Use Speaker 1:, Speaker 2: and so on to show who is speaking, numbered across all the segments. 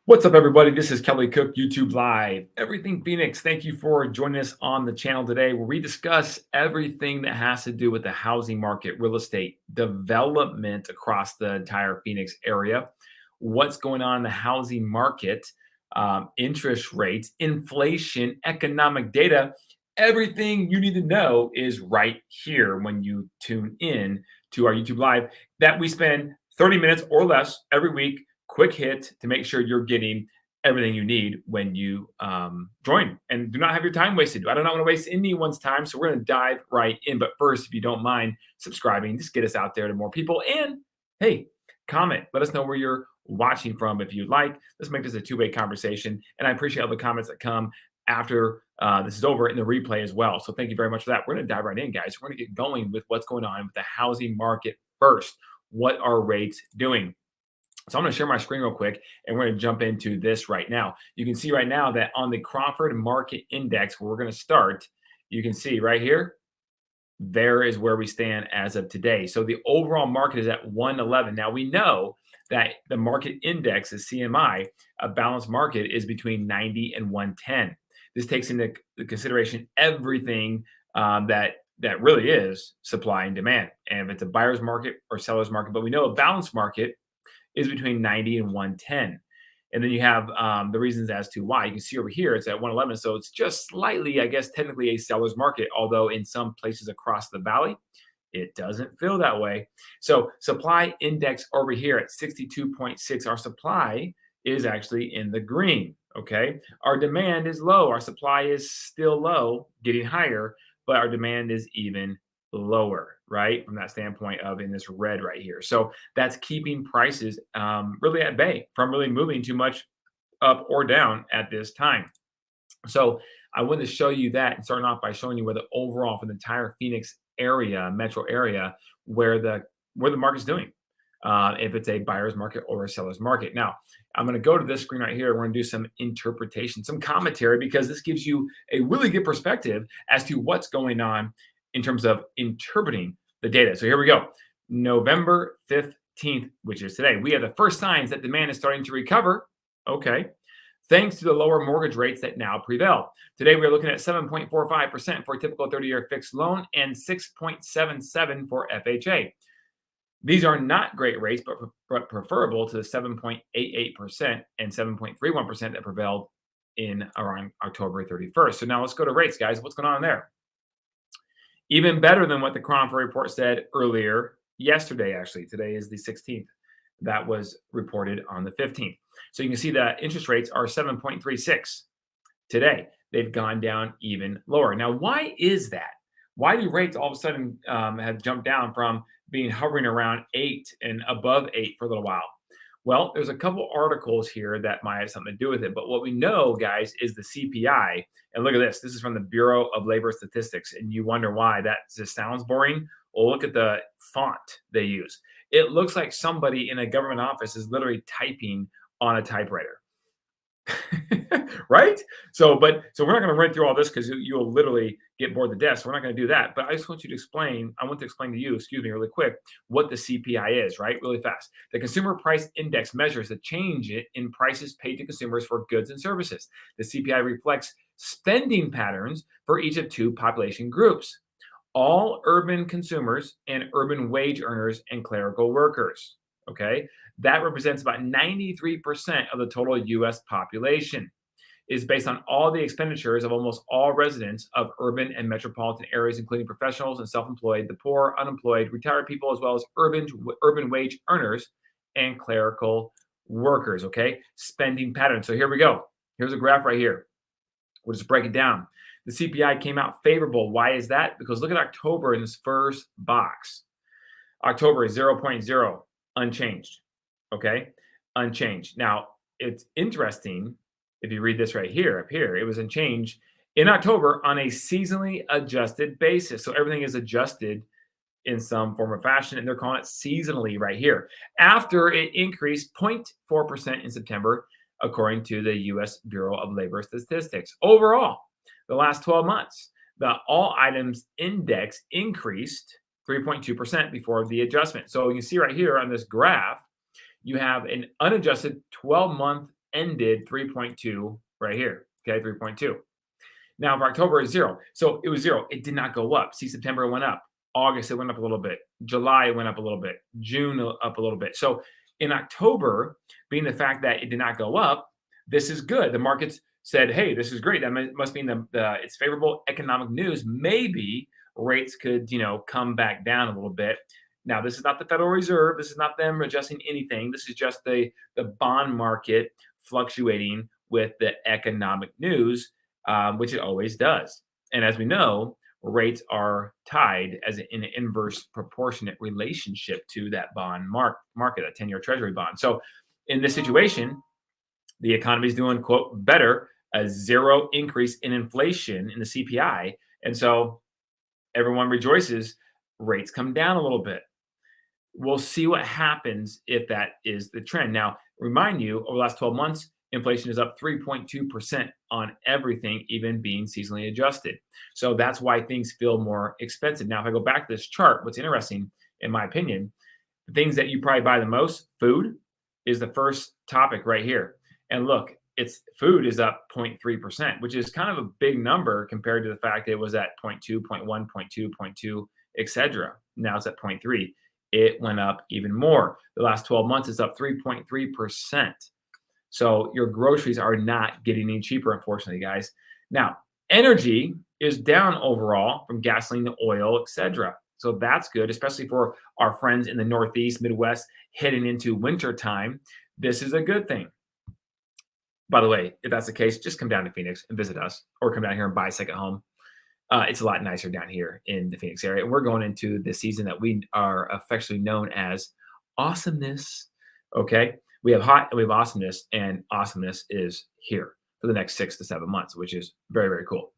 Speaker 1: What's up, everybody? This is Kelly Cook, YouTube Live. Everything Phoenix, thank you for joining us on the channel today where we discuss everything that has to do with the housing market, real estate, development across the entire Phoenix area, what's going on in the housing market, interest rates, inflation, economic data. Everything you need to know is right here when you tune in to our YouTube Live that we spend 30 minutes or less every week, quick hit to make sure you're getting everything you need when you join and do not have your time wasted. I do not want to waste anyone's time. So we're going to dive right in. But first, if you don't mind subscribing, just get us out there to more people. And hey, comment. Let us know where you're watching from if you'd like. Let's make this a two-way conversation. And I appreciate all the comments that come after this is over in the replay as well. So thank you very much for that. We're going to dive right in, guys. We're going to get going with what's going on with the housing market first. What are rates doing? So I'm going to share my screen real quick, and we're going to jump into this right now. You can see right now that on the Crawford Market Index, where we're going to start, you can see right here, there is where we stand as of today. So the overall market is at 111. Now we know that the market index, the CMI, a balanced market, is between 90 and 110. This takes into consideration everything that really is supply and demand, and if it's a buyer's market or seller's market. But we know a balanced market is between 90 and 110. And then you have the reasons as to why. You can see over here, it's at 111. So it's just slightly, I guess, technically a seller's market, although in some places across the valley, it doesn't feel that way. So supply index over here at 62.6, our supply is actually in the green, okay? Our demand is low. Our supply is still low, getting higher, but our demand is even lower, right? From that standpoint of in this red right here. So that's keeping prices really at bay from really moving too much up or down at this time. So I wanted to show you that and starting off by showing you where the overall for the entire Phoenix area, metro area, where the market's doing. If it's a buyer's market or a seller's market. Now, I'm going to go to this screen right here. We're going to do some interpretation, some commentary, because this gives you a really good perspective as to what's going on in terms of interpreting the data. So here we go. November 15th, which is today, we have the first signs that demand is starting to recover. Okay. Thanks to the lower mortgage rates that now prevail. Today, we're looking at 7.45% for a typical 30-year fixed loan and 6.77 for FHA. These are not great rates, but preferable to the 7.88% and 7.31% that prevailed in around October 31st. So now let's go to rates, guys. What's going on there? Even better than what the Crawford report said earlier yesterday, actually. Today is the 16th. That was reported on the 15th. So you can see that interest rates are 7.36 today. They've gone down even lower. Now, why is that? Why do rates all of a sudden have jumped down from being hovering around 8 and above 8 for a little while? Well, there's a couple articles here that might have something to do with it. But what we know, guys, is the CPI. And look at this. This is from the Bureau of Labor Statistics. And you wonder why that just sounds boring. Well, look at the font they use. It looks like somebody in a government office is literally typing on a typewriter. Right? So we're not going to run through all this because you'll literally get bored to death. So we're not going to do that. But I just want you to explain, I want to explain to you, excuse me, really quick, what the CPI is, right? Really fast. The Consumer Price Index measures the change in prices paid to consumers for goods and services. The CPI reflects spending patterns for each of two population groups: all urban consumers and urban wage earners and clerical workers. Okay. That represents about 93% of the total US population. Is based on all the expenditures of almost all residents of urban and metropolitan areas, including professionals and self-employed, the poor, unemployed, retired people, as well as urban wage earners and clerical workers. Okay. Spending patterns. So here we go. Here's a graph right here. We'll just break it down. The CPI came out favorable. Why is that? Because look at October in this first box. October is 0.0, unchanged. Okay, unchanged. Now, it's interesting, if you read this right here, up here, it was unchanged in October on a seasonally adjusted basis. So everything is adjusted in some form or fashion, and they're calling it seasonally right here. After it increased 0.4% in September, according to the U.S. Bureau of Labor Statistics. Overall, the last 12 months, the all items index increased 3.2% before the adjustment. So you can see right here on this graph, you have an unadjusted 12-month ended 3.2 right here. Okay, 3.2. Now for October is zero. So it was zero. It did not go up. See, September it went up. August it went up a little bit. July it went up a little bit. June up a little bit. So in October, being the fact that it did not go up, this is good. The markets said, "Hey, this is great. That must mean the it's favorable economic news. Maybe rates could come back down a little bit." Now, this is not the Federal Reserve. This is not them adjusting anything. This is just the bond market fluctuating with the economic news, which it always does. And as we know, rates are tied as in an inverse proportionate relationship to that bond market, a 10-year treasury bond. So in this situation, the economy is doing, quote, better, a zero increase in inflation in the CPI. And so everyone rejoices, rates come down a little bit. We'll see what happens if that is the trend. Now, remind you, over the last 12 months, inflation is up 3.2% on everything, even being seasonally adjusted. So that's why things feel more expensive. Now, if I go back to this chart, what's interesting, in my opinion, the things that you probably buy the most, food, is the first topic right here. And look, it's food is up 0.3%, which is kind of a big number compared to the fact that it was at 0.2, 0.1, 0.2, 0.2, etc. Now it's at 0.3. It went up even more. The last 12 months is up 3.3%. So your groceries are not getting any cheaper, unfortunately, guys. Now, energy is down overall from gasoline to oil, etc. So that's good, especially for our friends in the Northeast, Midwest, heading into winter time. This is a good thing. By the way, if that's the case, just come down to Phoenix and visit us, or come down here and buy a second home. It's a lot nicer down here in the Phoenix area. And we're going into the season that we are affectionately known as awesomeness. Okay. We have hot and we have awesomeness, and awesomeness is here for the next 6 to 7 months, which is very, very cool.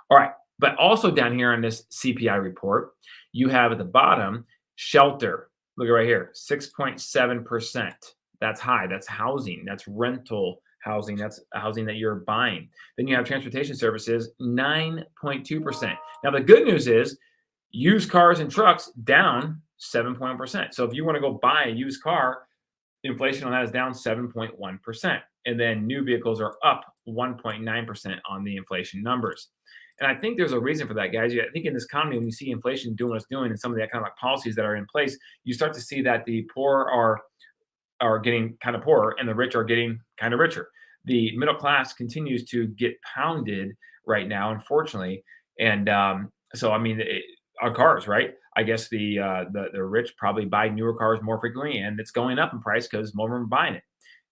Speaker 1: All right. But also down here on this CPI report, you have at the bottom shelter. Look at right here, 6.7%. That's high. That's housing. That's rental housing. That's housing that you're buying. Then you have transportation services, 9.2%. Now, the good news is used cars and trucks down 7.1%. So if you want to go buy a used car, inflation on that is down 7.1%. And then new vehicles are up 1.9% on the inflation numbers. And I think there's a reason for that, guys. I think in this economy, when you see inflation doing what it's doing and some of the economic policies that are in place, you start to see that the poor are getting kind of poorer and the rich are getting kind of richer. The middle class continues to get pounded right now, unfortunately. And so, I mean, our cars, right? I guess the rich probably buy newer cars more frequently, and it's going up in price because more of them are buying it.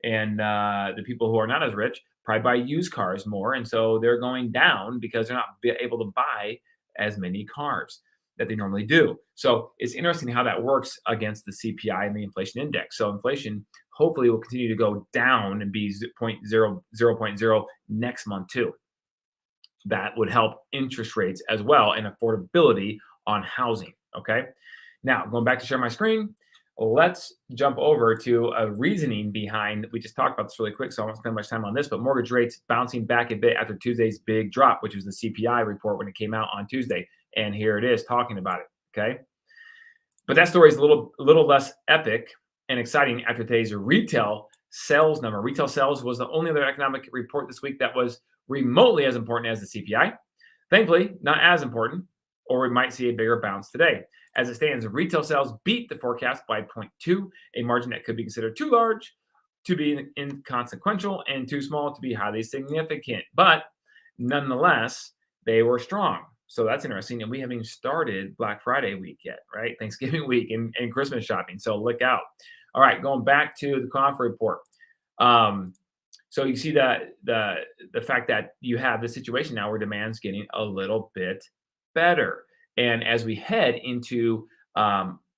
Speaker 1: And the people who are not as rich probably buy used cars more, and so they're going down because they're not able to buy as many cars that they normally do. So it's interesting how that works against the CPI and the inflation index. So inflation hopefully will continue to go down and be 0.0 next month too. That would help interest rates as well and affordability on housing. Okay. Now going back to share my screen, let's jump over to a reasoning behind. We just talked about this really quick, so I won't spend much time on this, but mortgage rates bouncing back a bit after Tuesday's big drop, which was the CPI report when it came out on Tuesday. And here it is talking about it. Okay. But that story is a little less epic and exciting after today's retail sales number. Retail sales was the only other economic report this week that was remotely as important as the CPI. Thankfully, not as important, or we might see a bigger bounce today. As it stands, retail sales beat the forecast by 0.2, a margin that could be considered too large to be inconsequential and too small to be highly significant. But nonetheless, they were strong. So that's interesting. And we haven't even started Black Friday week yet, right? Thanksgiving week and Christmas shopping. So look out. All right, going back to the confer report. So you see that the fact that you have this situation now where demand's getting a little bit better. And as we head into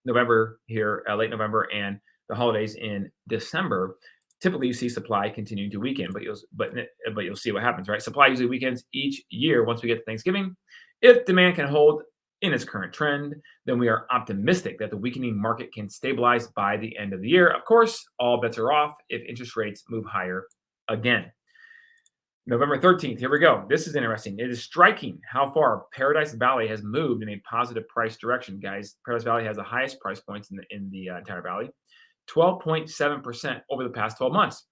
Speaker 1: November here, late November, and the holidays in December, typically you see supply continuing to weaken, but you'll see what happens, right? Supply usually weakens each year once we get to Thanksgiving. If demand can hold in its current trend, then we are optimistic that the weakening market can stabilize by the end of the year. Of course, all bets are off if interest rates move higher again. November 13th, here we go. This is interesting. It is striking how far Paradise Valley has moved in a positive price direction, guys. Paradise Valley has the highest price points in the entire valley, 12.7% over the past 12 months.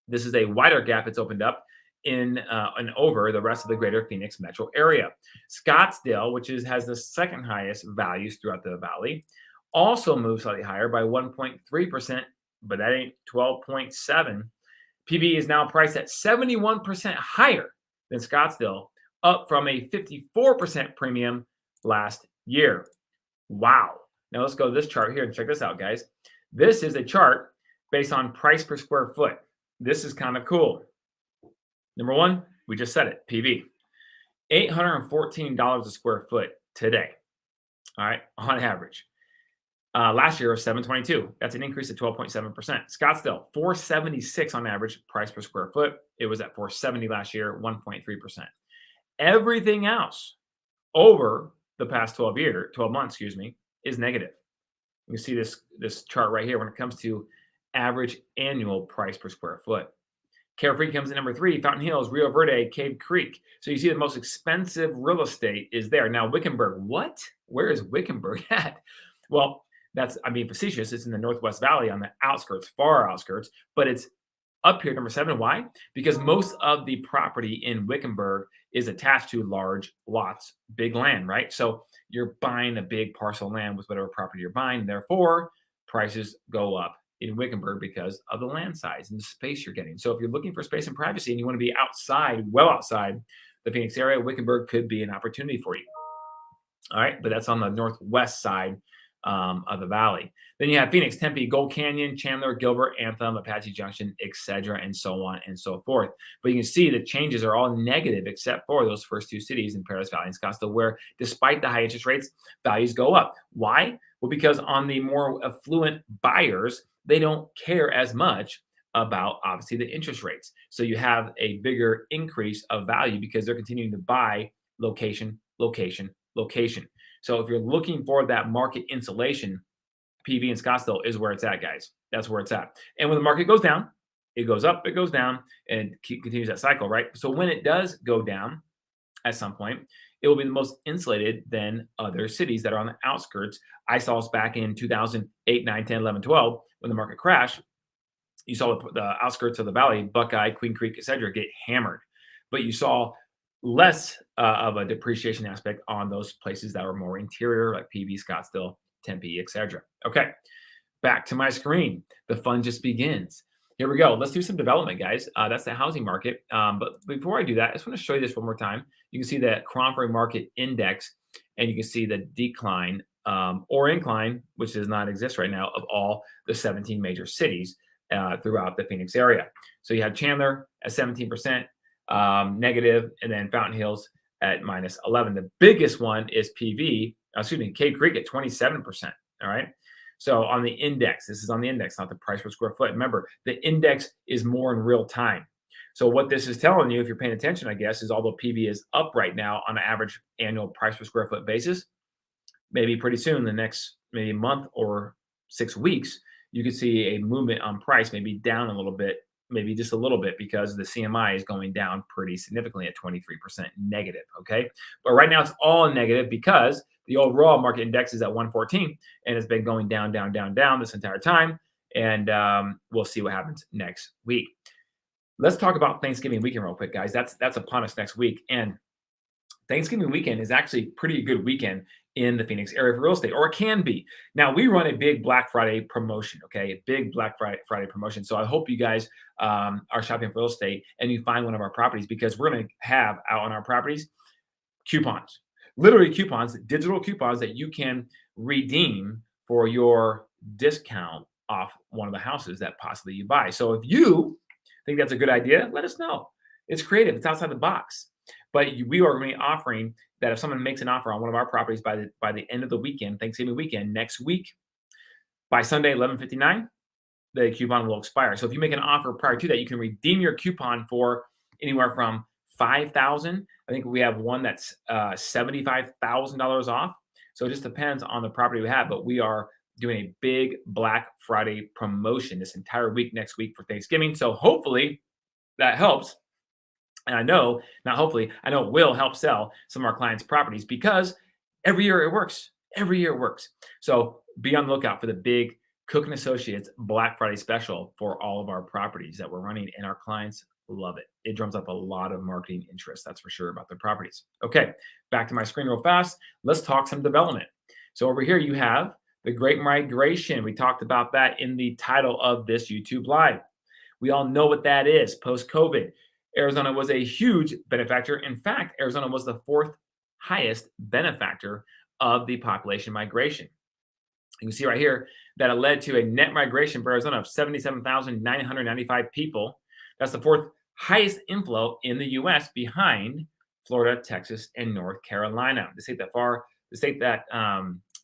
Speaker 1: This is a wider gap it's opened up in and over the rest of the greater Phoenix metro area. Scottsdale, which has the second highest values throughout the valley, also moved slightly higher by 1.3%, but that ain't 12.7. PV is now priced at 71% higher than Scottsdale, up from a 54% premium last year. Wow. Now let's go to this chart here and check this out, guys. This is a chart based on price per square foot. This is kind of cool. Number one, we just said it, PV. $814 a square foot today. All right, on average. Last year was 722. That's an increase of 12.7%. Scottsdale, 476 on average price per square foot. It was at 470 last year, 1.3%. Everything else over the past 12 months, is negative. You can see this chart right here when it comes to average annual price per square foot. Carefree comes in number 3, Fountain Hills, Rio Verde, Cave Creek. So you see the most expensive real estate is there. Now, Wickenburg, what? Where is Wickenburg at? Well, I'm being facetious. It's in the Northwest Valley on the outskirts, far outskirts, but it's up here, number 7. Why? Because most of the property in Wickenburg is attached to large lots, big land, right? So you're buying a big parcel of land with whatever property you're buying. Therefore, prices go up in Wickenburg because of the land size and the space you're getting. So if you're looking for space and privacy and you want to be outside, well outside the Phoenix area, Wickenburg could be an opportunity for you. All right, but that's on the northwest side of the valley. Then you have Phoenix, Tempe, Gold Canyon, Chandler, Gilbert, Anthem, Apache Junction, etc., and so on and so forth. But you can see the changes are all negative except for those first 2 cities in Paradise Valley and Scottsdale, where despite the high interest rates, values go up. Why? Well, because on the more affluent buyers, they don't care as much about obviously the interest rates. So you have a bigger increase of value because they're continuing to buy location, location, location. So if you're looking for that market insulation, PV in Scottsdale is where it's at, guys. That's where it's at. And when the market goes down, it goes up, it goes down, and continues that cycle, right? So when it does go down at some point, it will be the most insulated than other cities that are on the outskirts. I saw us back in 2008, 9, 10, 11, 12, when the market crashed. You saw the outskirts of the valley, Buckeye, Queen Creek, etc., get hammered. But you saw less of a depreciation aspect on those places that were more interior, like PV, Scottsdale, Tempe, etc. Okay, back to my screen. The fun just begins. Here we go. Let's do some development, guys. That's the housing market. But before I do that, I just want to show you this one more time. You can see the Cromford Market Index, and you can see the decline or incline, which does not exist right now, of all the 17 major cities throughout the Phoenix area. So you have Chandler at 17%. Negative, and then Fountain Hills at minus 11. The biggest one is Cave Creek at 27%. All right. So on the index, this is on the index, not the price per square foot. Remember, the index is more in real time. So what this is telling you, if you're paying attention, I guess, is although PV is up right now on an average annual price per square foot basis, maybe pretty soon, the next maybe month or 6 weeks, you could see a movement on price, maybe down a little bit, maybe just a little bit, because the CMI is going down pretty significantly at 23% negative, okay? But right now it's all negative because the overall market index is at 114 and it's been going down, down, down, down this entire time. And we'll see what happens next week. Let's talk about Thanksgiving weekend real quick, guys. That's upon us next week. And Thanksgiving weekend is actually a pretty good weekend in the Phoenix area for real estate, or it can be. Now, we run a big Black Friday promotion, okay? A big Black Friday promotion. So I hope you guys are shopping for real estate and you find one of our properties, because we're going to have out on our properties coupons, literally coupons, digital coupons that you can redeem for your discount off one of the houses that possibly you buy. So if you think that's a good idea, let us know. It's creative. It's outside the box. But we are going to be offering that if someone makes an offer on one of our properties by the end of the weekend, Thanksgiving weekend, next week, by Sunday, 11:59, the coupon will expire. So if you make an offer prior to that, you can redeem your coupon for anywhere from $5,000. I think we have one that's $75,000 off. So it just depends on the property we have. But we are doing a big Black Friday promotion this entire week next week for Thanksgiving. So hopefully that helps. And I know, not hopefully, I know it will help sell some of our clients' properties, because every year it works. Every year it works. So be on the lookout for the big Cook and Associates Black Friday special for all of our properties that we're running, and our clients love it. It drums up a lot of marketing interest, that's for sure, about their properties. Okay, back to my screen real fast. Let's talk some development. So over here you have the Great Migration. We talked about that in the title of this YouTube Live. We all know what that is. Post-COVID, Arizona was a huge benefactor. In fact, Arizona was the fourth highest benefactor of the population migration. You can see right here that it led to a net migration for Arizona of 77,995 people. That's the fourth highest inflow in the U.S. behind Florida, Texas, and North Carolina. The state that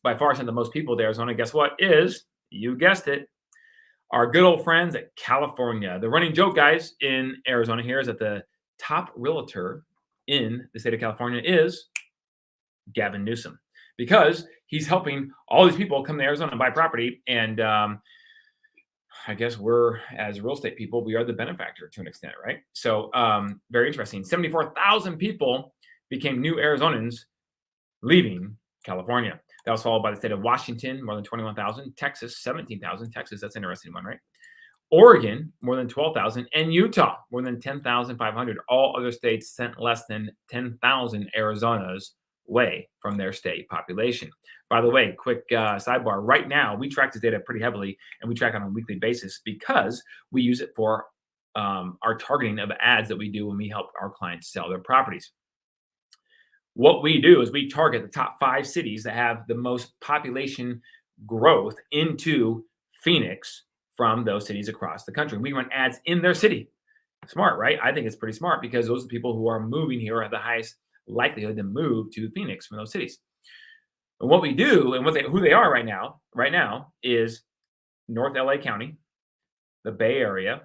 Speaker 1: by far sent the most people to Arizona, guess what, is, you guessed it, our good old friends at California. The running joke, guys, in Arizona here is that the top realtor in the state of California is Gavin Newsom, because he's helping all these people come to Arizona and buy property. And I guess we're, as real estate people, we are the benefactor to an extent, right? So very interesting. 74,000 people became new Arizonans leaving California. That was followed by the state of Washington, more than 21,000. Texas, 17,000. Texas, that's an interesting one, right? Oregon, more than 12,000. And Utah, more than 10,500. All other states sent less than 10,000 Arizonas way from their state population. By the way, quick sidebar. Right now, we track this data pretty heavily, and we track on a weekly basis because we use it for our targeting of ads that we do when we help our clients sell their properties. What we do is we target the top 5 cities that have the most population growth into Phoenix from those cities across the country. We run ads in their city. Smart, right? I think it's pretty smart because those are the people who are moving here at the highest likelihood to move to Phoenix from those cities. And what we do and who they are right now is North LA County, the Bay Area,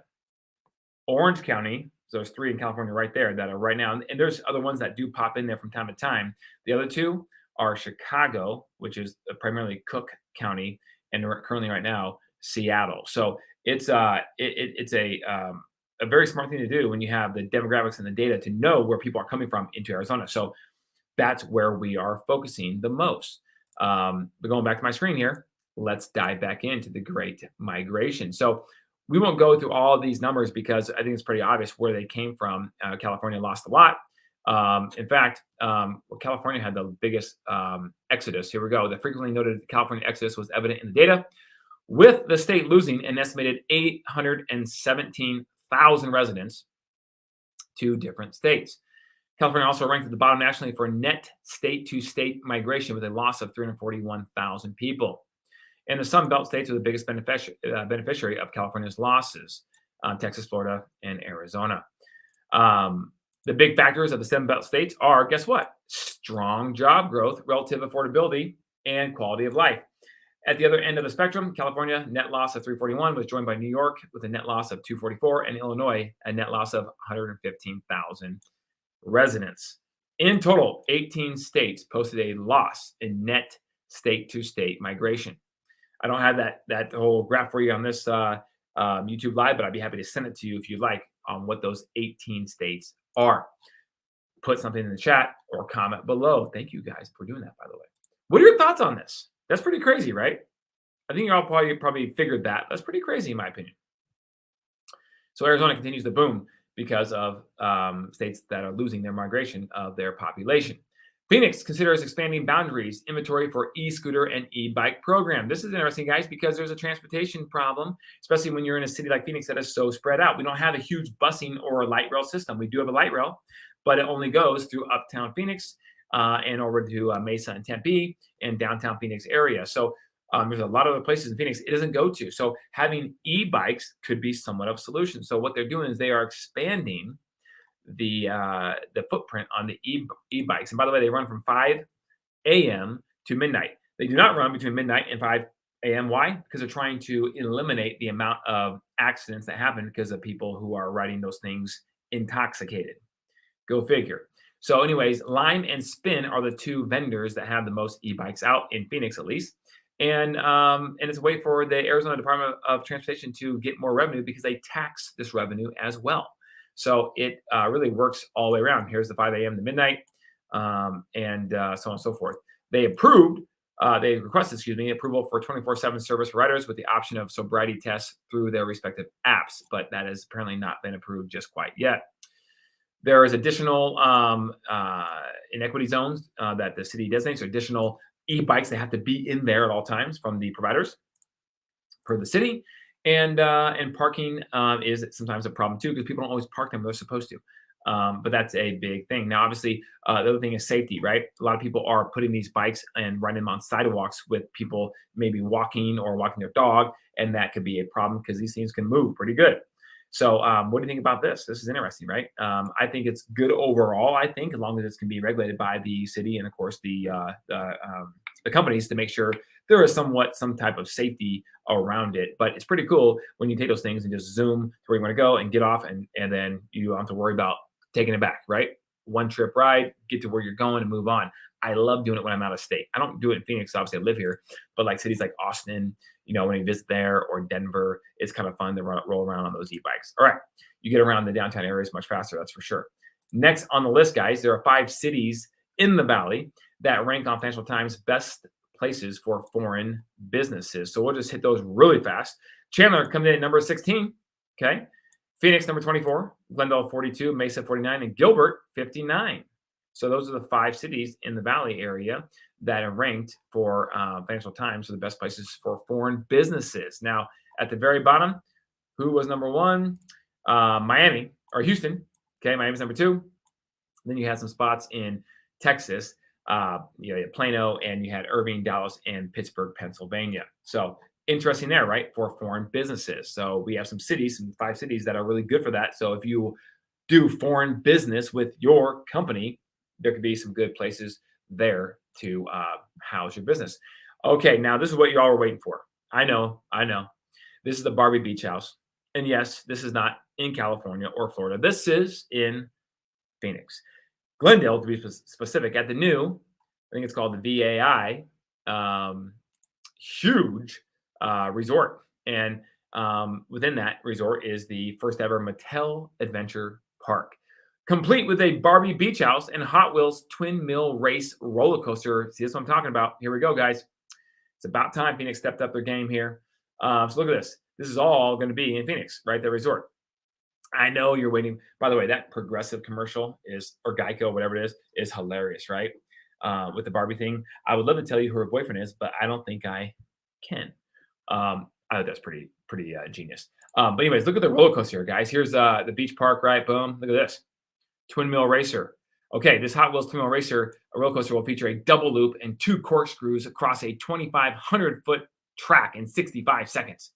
Speaker 1: Orange County. So there's 3 in California right there that are right now. And there's other ones that do pop in there from time to time. The other 2 are Chicago, which is primarily Cook County, and currently right now, Seattle. So it's a very smart thing to do when you have the demographics and the data to know where people are coming from into Arizona. So that's where we are focusing the most. But going back to my screen here, let's dive back into the Great Migration. So we won't go through all of these numbers because I think it's pretty obvious where they came from. California lost a lot. In fact, California had the biggest exodus. Here we go. The frequently noted California exodus was evident in the data, with the state losing an estimated 817,000 residents to different states. California also ranked at the bottom nationally for net state-to-state migration with a loss of 341,000 people. And the Sun Belt states are the biggest beneficiary of California's losses, Texas, Florida, and Arizona. The big factors of the Sun Belt states are, guess what? Strong job growth, relative affordability, and quality of life. At the other end of the spectrum, California, net loss of 341, was joined by New York with a net loss of 244, and Illinois, a net loss of 115,000 residents. In total, 18 states posted a loss in net state-to-state migration. I don't have that whole graph for you on this YouTube Live, but I'd be happy to send it to you if you'd like on what those 18 states are. Put something in the chat or comment below. Thank you guys for doing that, by the way. What are your thoughts on this? That's pretty crazy, right? I think you all probably figured that. That's pretty crazy, in my opinion. So Arizona continues to boom because of states that are losing their migration of their population. Phoenix considers expanding boundaries inventory for e-scooter and e-bike program. This is interesting, guys, because there's a transportation problem, especially when you're in a city like Phoenix that is so spread out. We don't have a huge busing or a light rail system. We do have a light rail, but it only goes through uptown Phoenix and over to Mesa and Tempe and downtown Phoenix area. So there's a lot of other places in Phoenix it doesn't go to. So having e-bikes could be somewhat of a solution. So what they're doing is they are expanding the footprint on the e-bikes. And by the way, they run from 5 a.m. to midnight. They do not run between midnight and 5 a.m. Why? Because they're trying to eliminate the amount of accidents that happen because of people who are riding those things intoxicated. Go figure. So anyways, Lime and Spin are the 2 vendors that have the most e-bikes out in Phoenix, at least. And it's a way for the Arizona Department of Transportation to get more revenue because they tax this revenue as well. So it really works all the way around. Here's the 5 a.m. to midnight and so on and so forth. They approved they requested, approval for 24/7 service providers with the option of sobriety tests through their respective apps, but that has apparently not been approved just quite yet. There is additional inequity zones that the city designates, so additional e-bikes that have to be in there at all times from the providers per the city. And parking is sometimes a problem too because people don't always park them where they're supposed to. But that's a big thing. Now, obviously, the other thing is safety, right? A lot of people are putting these bikes and riding them on sidewalks with people maybe walking or walking their dog, and that could be a problem because these things can move pretty good. So, what do you think about this? This is interesting, right? I think it's good overall. I think as long as it can be regulated by the city and, of course, the companies to make sure there is somewhat some type of safety around it. But it's pretty cool when you take those things and just zoom to where you want to go and get off, and then you don't have to worry about taking it back, right? One trip ride, get to where you're going and move on. I love doing it when I'm out of state. I don't do it in Phoenix, obviously I live here, but like cities like Austin, when you visit there or Denver, it's kind of fun to roll around on those e-bikes. All right, you get around the downtown areas much faster, that's for sure. Next on the list, guys, there are 5 cities in the Valley that rank on Financial Times best places for foreign businesses. So we'll just hit those really fast. Chandler coming in at number 16, okay? Phoenix, number 24, Glendale, 42, Mesa, 49, and Gilbert, 59. So those are the 5 cities in the Valley area that are ranked for Financial Times for the best places for foreign businesses. Now, at the very bottom, who was number 1? Miami, or Houston. Okay, Miami's number 2. Then you had some spots in Texas. You had Plano, and you had Irving, Dallas, and Pittsburgh, Pennsylvania. So interesting there, right? For foreign businesses. So we have some 5 cities that are really good for that. So if you do foreign business with your company, there could be some good places there to house your business. Okay, now this is what you all were waiting for. I know. This is the Barbie Beach House. And yes, this is not in California or Florida. This is in Phoenix. Glendale, to be specific, at the new, I think it's called the VAI, huge resort. And within that resort is the first ever Mattel Adventure Park, complete with a Barbie beach house and Hot Wheels twin mill race roller coaster. See, that's what I'm talking about. Here we go, guys. It's about time Phoenix stepped up their game here. So look at this. This is all going to be in Phoenix, right? The resort. I know you're waiting. By the way, that Progressive commercial or Geico, whatever it is hilarious, right? With the Barbie thing. I would love to tell you who her boyfriend is, but I don't think I can. I think that's pretty genius. But anyways, look at the roller coaster here, guys. Here's the beach park, right? Boom. Look at this. Twin Mill Racer. Okay, this Hot Wheels Twin Mill Racer roller coaster will feature a double loop and 2 corkscrews across a 2,500-foot track in 65 seconds.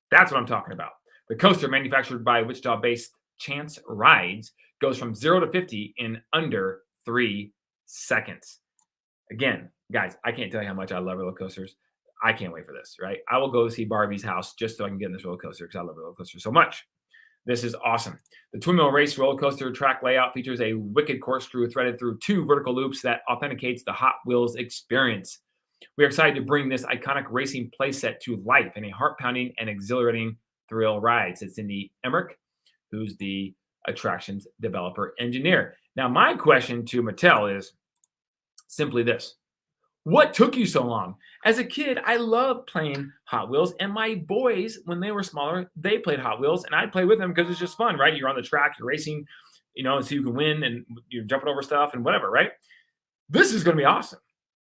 Speaker 1: That's what I'm talking about. The coaster, manufactured by Wichita-based Chance Rides, goes from 0 to 50 in under 3 seconds. Again, guys, I can't tell you how much I love roller coasters. I can't wait for this, right? I will go see Barbie's house just so I can get in this roller coaster because I love roller coasters so much. This is awesome. The Twin Mill Race roller coaster track layout features a wicked corkscrew threaded through 2 vertical loops that authenticates the Hot Wheels experience. We are excited to bring this iconic racing playset to life in a heart-pounding and exhilarating thrill rides. It's Cindy Emmerich, who's the attractions developer engineer. Now, my question to Mattel is simply this. What took you so long? As a kid, I loved playing Hot Wheels, and my boys, when they were smaller, they played Hot Wheels, and I'd play with them because it's just fun, right? You're on the track, you're racing, and so you can win, and you're jumping over stuff and whatever, right? This is going to be awesome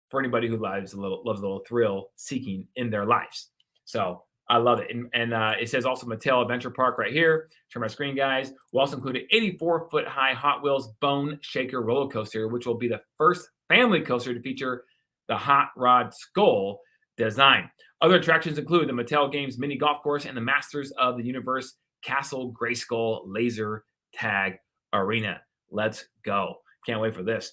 Speaker 1: for anybody who loves a little thrill seeking in their lives. So I love it. And it says also Mattel Adventure Park right here. Share my screen, guys. We'll also include an 84-foot high Hot Wheels Bone Shaker roller coaster, which will be the first family coaster to feature the Hot Rod Skull design. Other attractions include the Mattel Games mini golf course and the Masters of the Universe Castle Grayskull Laser Tag Arena. Let's go. Can't wait for this.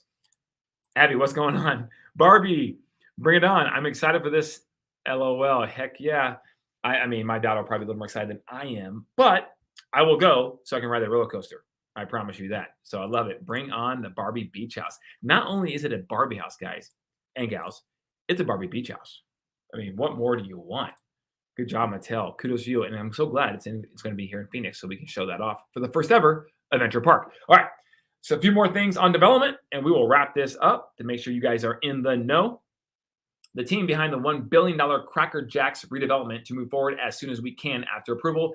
Speaker 1: Abby, what's going on? Barbie, bring it on. I'm excited for this. LOL. Heck yeah. I mean, my daughter will probably be a little more excited than I am, but I will go so I can ride the roller coaster. I promise you that. So I love it. Bring on the Barbie Beach House. Not only is it a Barbie house, guys and gals, it's a Barbie Beach House. I mean, what more do you want? Good job, Mattel. Kudos to you. And I'm so glad it's going to be here in Phoenix so we can show that off for the first ever Adventure Park. All right. So a few more things on development, and we will wrap this up to make sure you guys are in the know. the team behind the $1 billion Cracker Jacks redevelopment to move forward as soon as we can after approval.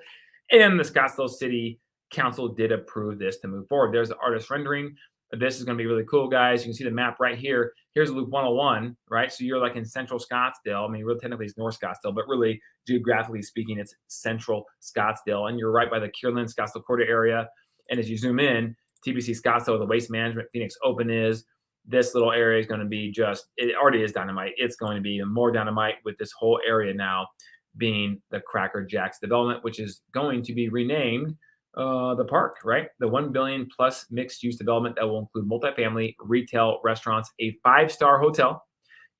Speaker 1: And the Scottsdale City Council did approve this to move forward. There's the artist rendering. This is going to be really cool, guys. You can see the map right here. Here's Loop 101, right? So you're like in central Scottsdale. I mean, really technically it's North Scottsdale, but really geographically speaking, it's central Scottsdale. And you're right by the Kierland Scottsdale Corridor area. And as you zoom in, TBC Scottsdale, the Waste Management Phoenix Open is. This little area is going to be just, it already is dynamite. It's going to be even more dynamite with this whole area now being the Cracker Jacks development, which is going to be renamed the park, right? The 1 billion plus mixed use development that will include multifamily, retail, restaurants, a 5-star hotel,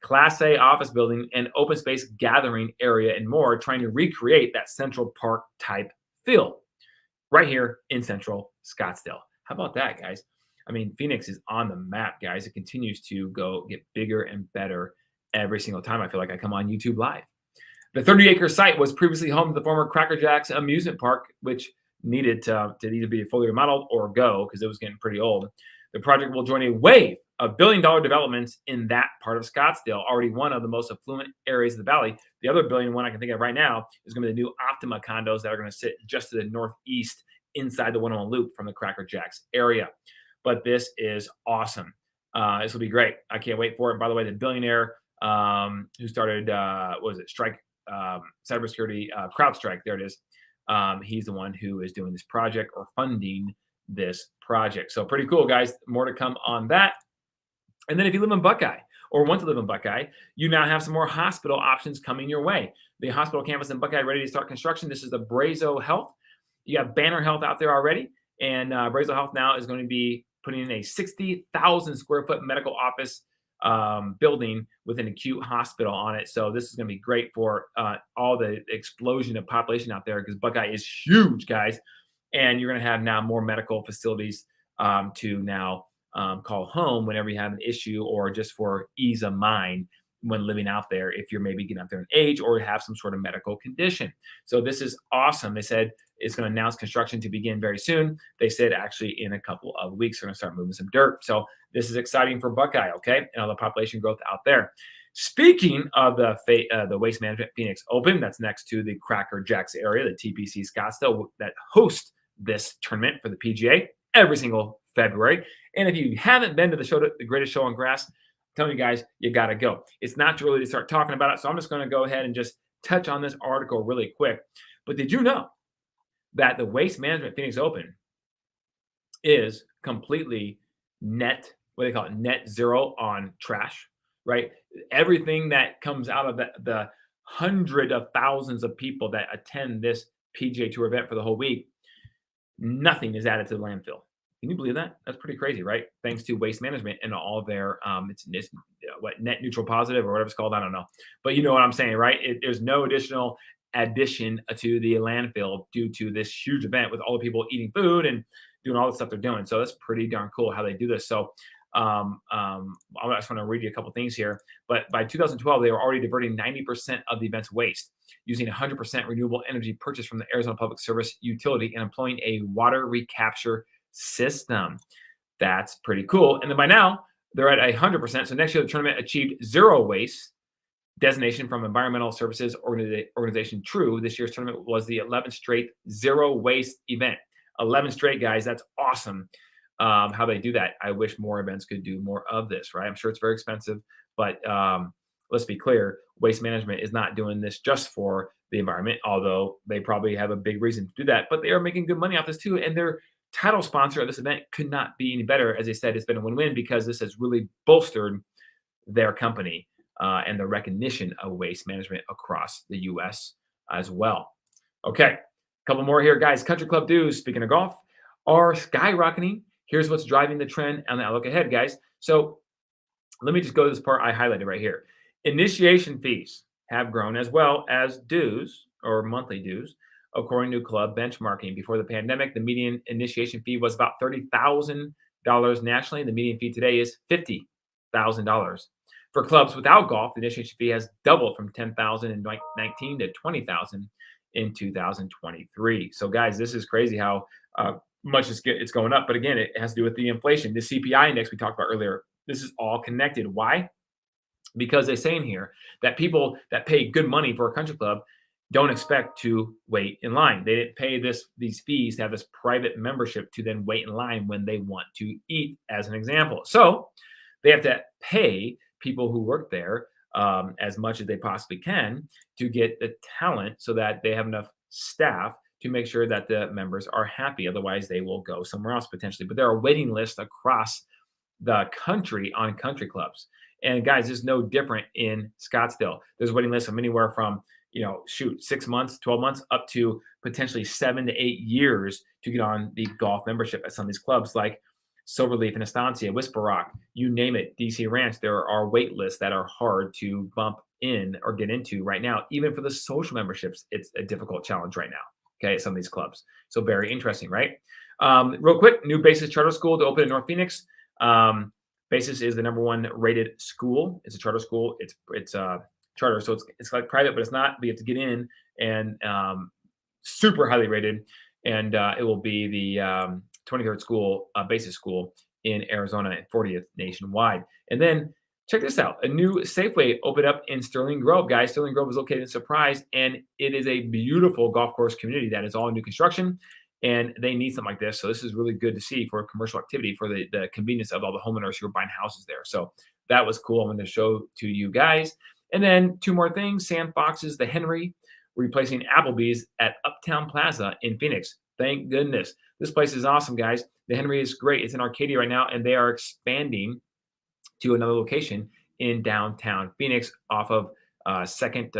Speaker 1: Class A office building, and open space gathering area, and more, trying to recreate that Central Park type feel right here in central Scottsdale. How about that, guys? I mean, Phoenix is on the map, guys. It continues to go get bigger and better every single time I feel like I come on YouTube Live. The 30-acre site was previously home to the former Cracker Jacks amusement park, which needed to either be fully remodeled or go because it was getting pretty old. The project will join a wave of billion-dollar developments in that part of Scottsdale, already one of the most affluent areas of the valley. The other billion one I can think of right now is going to be the new Optima condos that are going to sit just to the northeast inside the 101 Loop from the Cracker Jacks area. But this is awesome. This will be great. I can't wait for it. By the way, the billionaire who started, what was it, cybersecurity, CrowdStrike, there it is. He's the one who is doing this project or funding this project. So pretty cool, guys. More to come on that. And then if you live in Buckeye or want to live in Buckeye, you now have some more hospital options coming your way. The hospital campus in Buckeye ready to start construction. This is the Brazo Health. You got Banner Health out there already. And Brazo Health now is going to be putting in a 60,000 square foot medical office building with an acute hospital on it. So this is going to be great for all the explosion of population out there because Buckeye is huge, guys. And you're going to have now more medical facilities to now call home whenever you have an issue or just for ease of mind when living out there if you're maybe getting up there in age or have some sort of medical condition. So this is awesome. They said it's going to announce construction to begin very soon. They said actually in a couple of weeks they're going to start moving some dirt. So this is exciting for Buckeye, okay, and all the population growth out there. Speaking of the Waste Management Phoenix Open, that's next to the Cracker Jacks area, the TPC Scottsdale that hosts this tournament for the PGA every single February. And if you haven't been to the show, the greatest show on grass, I'm telling you guys, you got to go. It's not too early to start talking about it. So I'm just going to go ahead and just touch on this article really quick. But did you know that the Waste Management Phoenix Open is completely net, what they call it, net zero on trash, right? Everything that comes out of the hundred of thousands of people that attend this PGA Tour event for the whole week, nothing is added to the landfill. Can you believe that? That's pretty crazy, right? Thanks to Waste Management and all their it's what net neutral positive or whatever it's called. I don't know, but you know what I'm saying, right? There's no additional addition to the landfill due to this huge event with all the people eating food and doing all the stuff they're doing. So that's pretty darn cool how they do this. So I just want to read you a couple things here. But by 2012, they were already diverting 90% of the event's waste, using 100% renewable energy purchased from the Arizona Public Service utility and employing a water recapture system. That's pretty cool. And then by now, they're at 100%. So next year, the tournament achieved zero waste designation from Environmental Services Organization True. This year's tournament was the 11th straight zero waste event. 11 straight, guys. That's awesome. How they do that. I wish more events could do more of this, right? I'm sure it's very expensive, but let's be clear. Waste Management is not doing this just for the environment, although they probably have a big reason to do that, but they are making good money off this too. And their title sponsor of this event could not be any better. As I said, it's been a win-win because this has really bolstered their company and the recognition of waste management across the U.S. as well. Okay, a couple more here, guys. Country club dues, speaking of golf, are skyrocketing. Here's what's driving the trend and the outlook ahead, guys. So let me just go to this part I highlighted right here. Initiation fees have grown as well as dues or monthly dues, according to club benchmarking. Before the pandemic, the median initiation fee was about $30,000 nationally. The median fee today is $50,000. For clubs without golf, the initiation fee has doubled from $10,000 in 2019 to $20,000 in 2023. So, guys, this is crazy how much it's going up. But again, it has to do with the inflation. The CPI index we talked about earlier, this is all connected. Why? because they say in here that people that pay good money for a country club don't expect to wait in line. They didn't pay these fees to have this private membership to then wait in line when they want to eat, as an example. So they have to pay people who work there as much as they possibly can to get the talent so that they have enough staff to make sure that the members are happy. Otherwise, they will go somewhere else potentially. But there are waiting lists across the country on country clubs. And guys, it's no different in Scottsdale. There's waiting lists from anywhere from, 6 months, 12 months, up to potentially 7 to 8 years to get on the golf membership at some of these clubs like Silverleaf and Estancia, Whisper Rock, you name it, DC Ranch. There are wait lists that are hard to bump in or get into right now. Even for the social memberships, it's a difficult challenge right now. Okay, at some of these clubs. So very interesting, right? Real quick, new Basis Charter School to open in North Phoenix. Basis is the #1 rated school. It's a charter school. It's charter, so it's like private, but it's not. But you have to get in, and super highly rated. And it will be the 23rd school, Basis school in Arizona and 40th nationwide. And then check this out: a new Safeway opened up in Sterling Grove, guys. Sterling Grove is located in Surprise, and it is a beautiful golf course community that is all new construction. And they need something like this. So this is really good to see for commercial activity for the convenience of all the homeowners who are buying houses there. So that was cool. I'm going to show to you guys. And then two more things. Sam Fox's The Henry replacing Applebee's at Uptown Plaza in Phoenix. Thank goodness. This place is awesome, guys. The Henry is great. It's in Arcadia right now, and they are expanding to another location in downtown Phoenix off of 2nd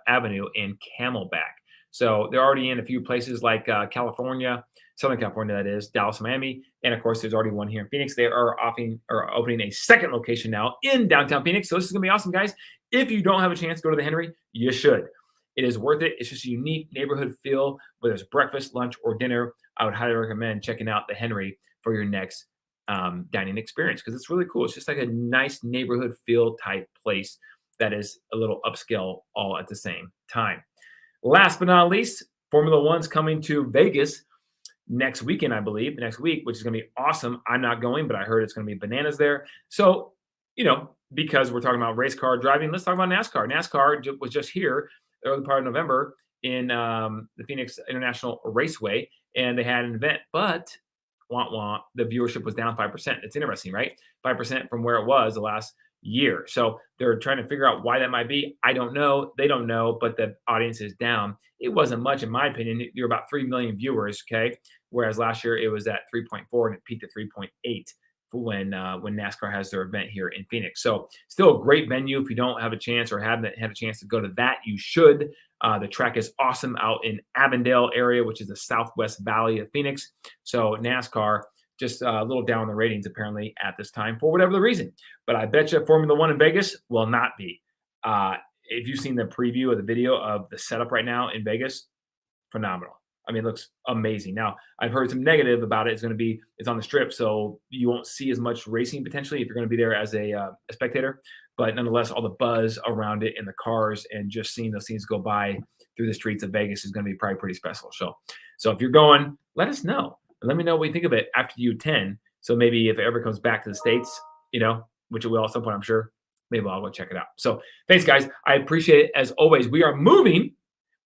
Speaker 1: Avenue in Camelback. So they're already in a few places like California, Southern California, that is, Dallas, Miami. And of course, there's already one here in Phoenix. They are opening a second location now in downtown Phoenix. So this is going to be awesome, guys. If you don't have a chance to go to the Henry, you should. It is worth it. It's just a unique neighborhood feel, whether it's breakfast, lunch, or dinner. I would highly recommend checking out the Henry for your next dining experience because it's really cool. It's just like a nice neighborhood feel type place that is a little upscale all at the same time. Last but not least, Formula One's coming to Vegas next weekend, I believe, next week, which is going to be awesome. I'm not going, but I heard it's going to be bananas there. So, because we're talking about race car driving, let's talk about NASCAR. NASCAR was just here early part of November in the Phoenix International Raceway, and they had an event, but the viewership was down 5%. It's interesting, right? 5% from where it was the last year. So they're trying to figure out why that might be. I don't know. They don't know, but the audience is down. It wasn't much, in my opinion. There were about 3 million viewers, okay? Whereas last year it was at 3.4 and it peaked at 3.8 when NASCAR has their event here in Phoenix. So still a great venue. If you don't have a chance or haven't had a chance to go to that, you should. The track is awesome out in Avondale area, which is the Southwest Valley of Phoenix. So NASCAR just a little down in the ratings apparently at this time for whatever the reason. But I bet you Formula One in Vegas will not be. If you've seen the preview of the video of the setup right now in Vegas, phenomenal. I mean, it looks amazing. Now, I've heard some negative about it. It's on the strip, so you won't see as much racing potentially if you're going to be there as a spectator. But nonetheless, all the buzz around it and the cars and just seeing those scenes go by through the streets of Vegas is going to be probably pretty special. So if you're going, let us know. And let me know what you think of it after you attend. So maybe if it ever comes back to the States, which it will at some point, I'm sure, maybe I'll go check it out. So thanks, guys. I appreciate it. As always, we are moving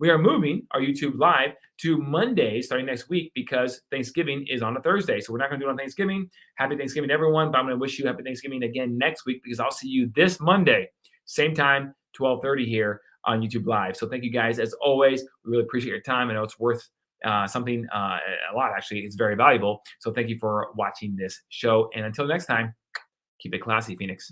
Speaker 1: our YouTube live to Monday starting next week because Thanksgiving is on a Thursday. So we're not going to do it on Thanksgiving. Happy Thanksgiving to everyone. But I'm going to wish you happy Thanksgiving again next week because I'll see you this Monday, same time, 12:30 here on YouTube Live. So thank you guys. As always, we really appreciate your time. I know it's worth something a lot, actually. It's very valuable. So thank you for watching this show. And until next time, keep it classy, Phoenix.